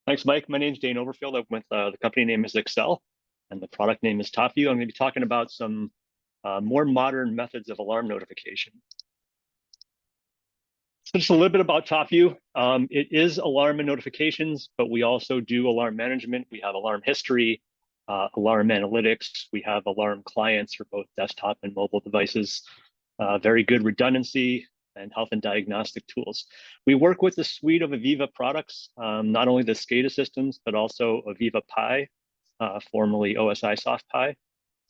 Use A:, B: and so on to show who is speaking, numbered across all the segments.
A: Thanks, Mike. My name is Dane Overfield. I'm with the company name is Exele, and the product name is TopView. I'm going to be talking about some more modern methods of alarm notification. So just a little bit about TopView. It is alarm and notifications, but we also do alarm management. We have alarm history, alarm analytics. We have alarm clients for both desktop and mobile devices. Very good redundancy and health and diagnostic tools. We work with a suite of AVEVA products, not only the SCADA systems, but also AVEVA Pi, formerly OSI Soft Pi.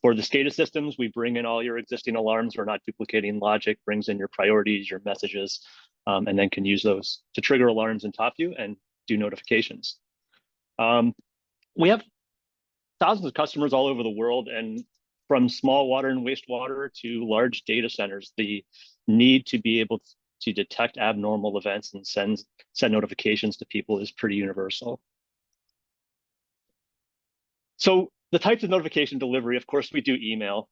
A: For the SCADA systems, we bring in all your existing alarms. We're not duplicating logic, brings in your priorities, your messages, and then can use those to trigger alarms in TopView and do notifications. We have thousands of customers all over the world, and from small water and wastewater to large data centers, the need to be able to detect abnormal events and send notifications to people is pretty universal. So the types of notification delivery, of course, we do email,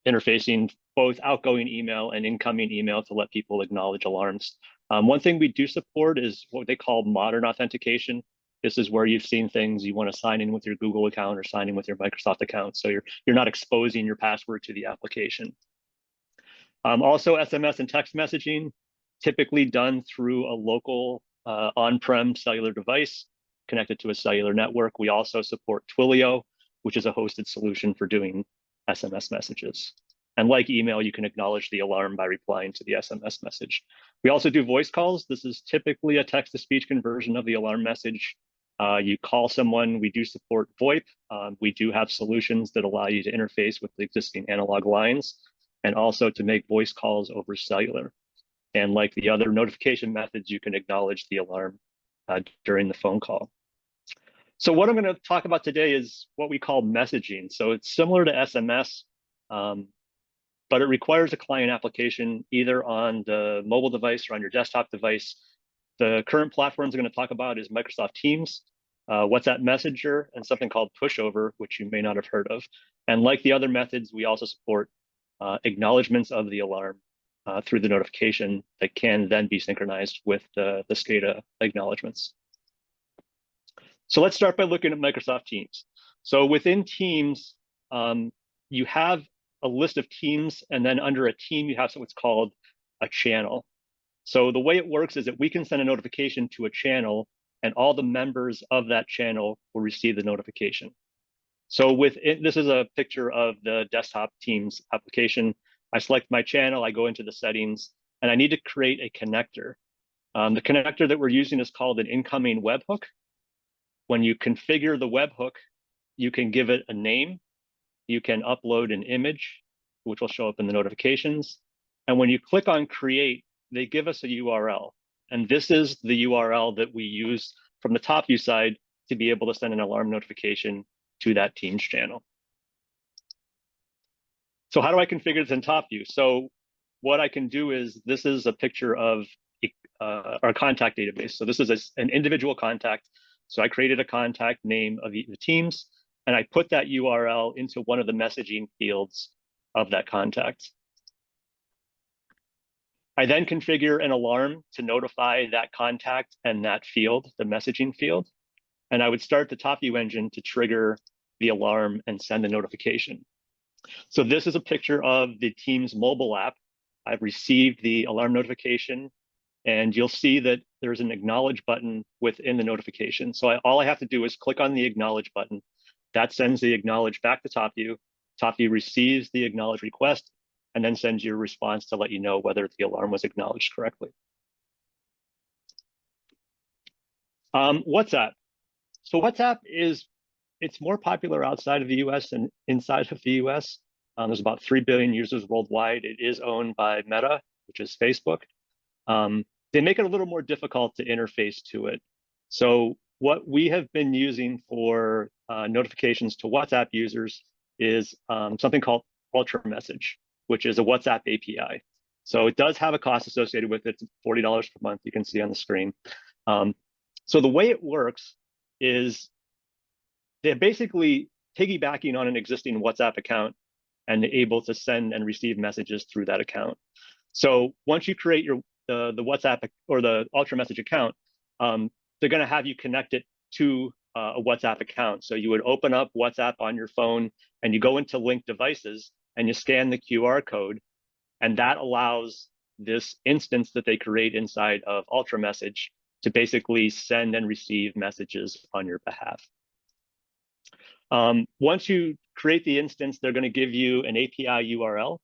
A: interfacing both outgoing email and incoming email to let people acknowledge alarms. One thing we do support is what they call modern authentication. This is where you've seen things you want to sign in with your Google account or sign in with your Microsoft account, so you're not exposing your password to the application. Also, SMS and text messaging, typically done through a local on-prem cellular device connected to a cellular network. We also support Twilio, which is a hosted solution for doing SMS messages. And like email, you can acknowledge the alarm by replying to the SMS message. We also do voice calls. This is typically a text-to-speech conversion of the alarm message. You call someone, we do support VoIP. We do have solutions that allow you to interface with the existing analog lines and also to make voice calls over cellular. And like the other notification methods, you can acknowledge the alarm during the phone call. So what I'm going to talk about today is what we call messaging. So it's similar to SMS, but it requires a client application either on the mobile device or on your desktop device. The current platforms I'm going to talk about is Microsoft Teams, WhatsApp Messenger, and something called Pushover, which you may not have heard of. And like the other methods, we also support acknowledgments of the alarm through the notification that can then be synchronized with the SCADA acknowledgments. So let's start by looking at Microsoft Teams. So within Teams, you have a list of teams, and then under a team, you have what's called a channel. So the way it works is that we can send a notification to a channel, and all the members of that channel will receive the notification. So this is a picture of the desktop Teams application. I select my channel, I go into the settings, and I need to create a connector. The connector that we're using is called an incoming webhook. When you configure the webhook, you can give it a name. You can upload an image, which will show up in the notifications. And when you click on create, they give us a URL. And this is the URL that we use from the TopView side to be able to send an alarm notification to that Teams channel. So how do I configure this in TopView? So what I can do is, this is a picture of our contact database. So this is an individual contact. So I created a contact name of the Teams, and I put that URL into one of the messaging fields of that contact. I then configure an alarm to notify that contact and that field, the messaging field. And I would start the TopView engine to trigger the alarm and send a notification. So this is a picture of the Teams mobile app. I've received the alarm notification, and you'll see that there's an acknowledge button within the notification. So all I have to do is click on the acknowledge button. That sends the acknowledge back to TopView. TopView receives the acknowledge request and then sends you a response to let you know whether the alarm was acknowledged correctly. WhatsApp. So WhatsApp it's more popular outside of the US than inside of the US. There's about 3 billion users worldwide. It is owned by Meta, which is Facebook. They make it a little more difficult to interface to it. So what we have been using for notifications to WhatsApp users is something called Ultra Message, which is a WhatsApp API. So it does have a cost associated with it. It's $40 per month, you can see on the screen. So the way it works is they're basically piggybacking on an existing WhatsApp account and able to send and receive messages through that account. So once you create the WhatsApp or the Ultra Message account, they're going to have you connect it to a WhatsApp account. So you would open up WhatsApp on your phone and you go into linked devices and you scan the QR code. And that allows this instance that they create inside of Ultra Message to basically send and receive messages on your behalf. Once you create the instance, they're going to give you an API URL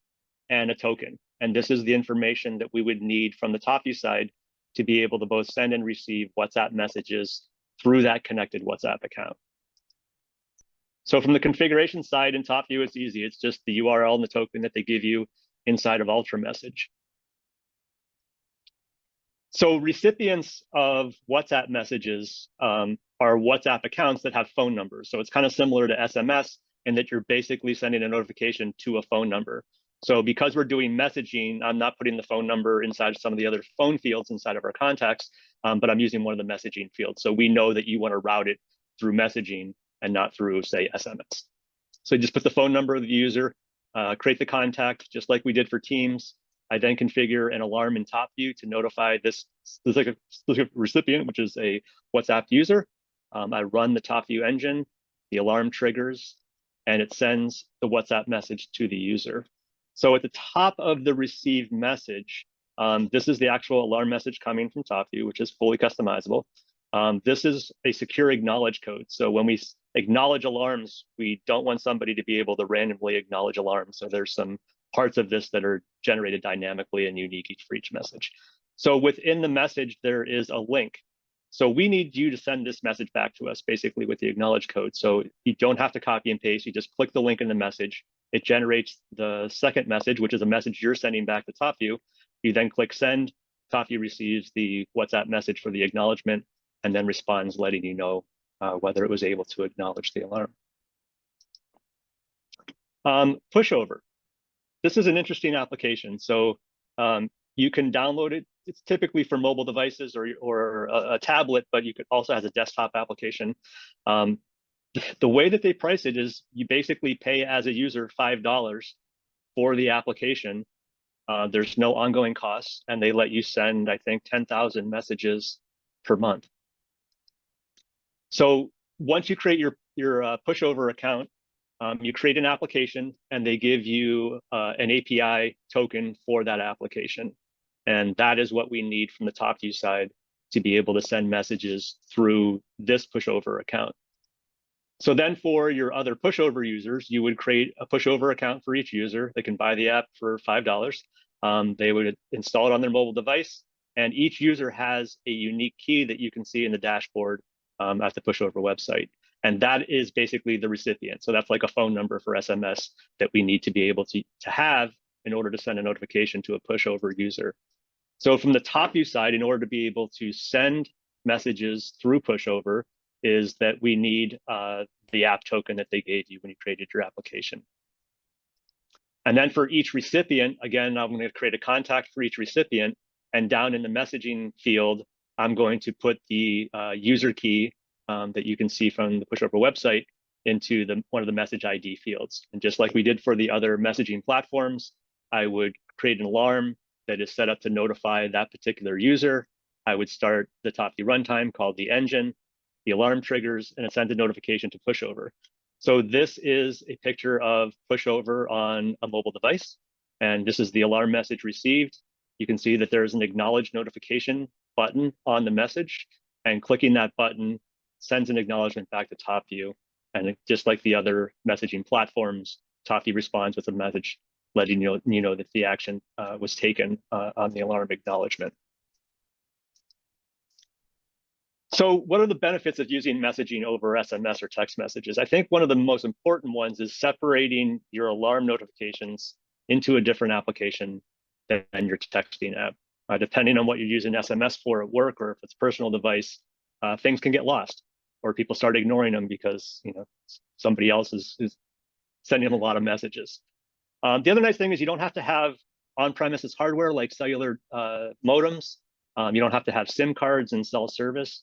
A: and a token. And this is the information that we would need from the TopView side to be able to both send and receive WhatsApp messages through that connected WhatsApp account. So from the configuration side in TopView, it's easy. It's just the URL and the token that they give you inside of Ultra Message. So recipients of WhatsApp messages are WhatsApp accounts that have phone numbers. So it's kind of similar to SMS in that you're basically sending a notification to a phone number. So because we're doing messaging, I'm not putting the phone number inside some of the other phone fields inside of our contacts, but I'm using one of the messaging fields. So we know that you want to route it through messaging and not through, say, SMS. So you just put the phone number of the user, create the contact, just like we did for Teams. I then configure an alarm in TopView to notify this specific recipient, which is a WhatsApp user. I run the TopView engine, the alarm triggers, and it sends the WhatsApp message to the user. So at the top of the received message, this is the actual alarm message coming from TopView, which is fully customizable. This is a secure acknowledge code. So when we acknowledge alarms, we don't want somebody to be able to randomly acknowledge alarms. So there's some parts of this that are generated dynamically and unique for each message. So within the message, there is a link. So we need you to send this message back to us, basically with the acknowledge code. So you don't have to copy and paste. You just click the link in the message. It generates the second message, which is a message you're sending back to TopView. You then click send. TopView receives the WhatsApp message for the acknowledgement and then responds, letting you know whether it was able to acknowledge the alarm. Pushover. This is an interesting application. So you can download it. It's typically for mobile devices or a tablet, but you could also has a desktop application. The way that they price it is you basically pay as a user $5 for the application. There's no ongoing costs, and they let you send, I think, 10,000 messages per month. So once you create your Pushover account, you create an application, and they give you an API token for that application. And that is what we need from the TopView side to be able to send messages through this Pushover account. So then for your other Pushover users, you would create a Pushover account for each user. They can buy the app for $5. They would install it on their mobile device, and each user has a unique key that you can see in the dashboard at the Pushover website. And that is basically the recipient. So that's like a phone number for SMS that we need to be able to have in order to send a notification to a Pushover user. So from the TopView side, in order to be able to send messages through Pushover, is that we need the app token that they gave you when you created your application. And then for each recipient, again, I'm going to create a contact for each recipient. And down in the messaging field, I'm going to put the user key that you can see from the Pushover website into one of the message ID fields. And just like we did for the other messaging platforms, I would create an alarm that is set up to notify that particular user. I would start the TopView runtime called the engine, the alarm triggers, and it sends a notification to Pushover. So this is a picture of Pushover on a mobile device. And this is the alarm message received. You can see that there's an acknowledge notification button on the message, and clicking that button sends an acknowledgement back to TopView. And just like the other messaging platforms, TopView responds with a message letting you know that the action was taken on the alarm acknowledgement. So what are the benefits of using messaging over SMS or text messages? I think one of the most important ones is separating your alarm notifications into a different application than your texting app. Depending on what you're using SMS for at work or if it's a personal device, things can get lost, or people start ignoring them because somebody else is sending them a lot of messages. The other nice thing is you don't have to have on-premises hardware like cellular modems. You don't have to have SIM cards and cell service.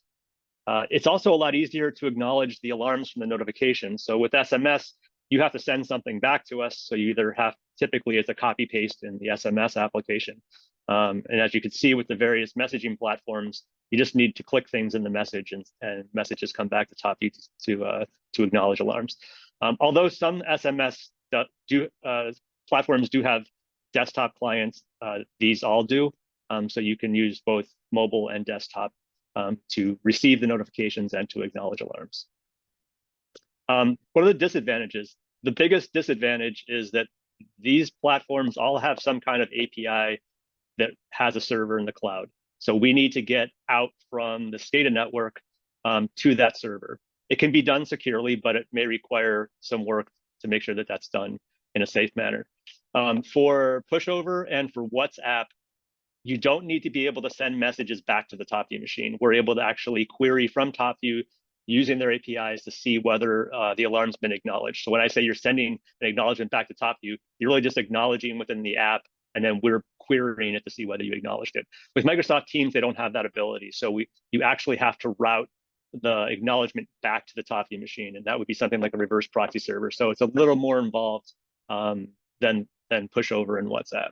A: It's also a lot easier to acknowledge the alarms from the notification. So with SMS, you have to send something back to us. So you either have, typically it's a copy paste in the SMS application. And as you can see with the various messaging platforms, You just need to click things in the message, and messages come back to TopView to acknowledge alarms. Although some SMS platforms do have desktop clients, these all do. So you can use both mobile and desktop to receive the notifications and to acknowledge alarms. What are the disadvantages? The biggest disadvantage is that these platforms all have some kind of API that has a server in the cloud. So we need to get out from the SCADA network to that server. It can be done securely, but it may require some work to make sure that that's done in a safe manner. For Pushover and for WhatsApp, you don't need to be able to send messages back to the TopView machine. We're able to actually query from TopView using their APIs to see whether the alarm's been acknowledged. So when I say you're sending an acknowledgement back to TopView, you're really just acknowledging within the app, and then we're querying it to see whether you acknowledged it. With Microsoft Teams, they don't have that ability. So you actually have to route the acknowledgement back to the TopView machine, and that would be something like a reverse proxy server. So it's a little more involved than Pushover and WhatsApp.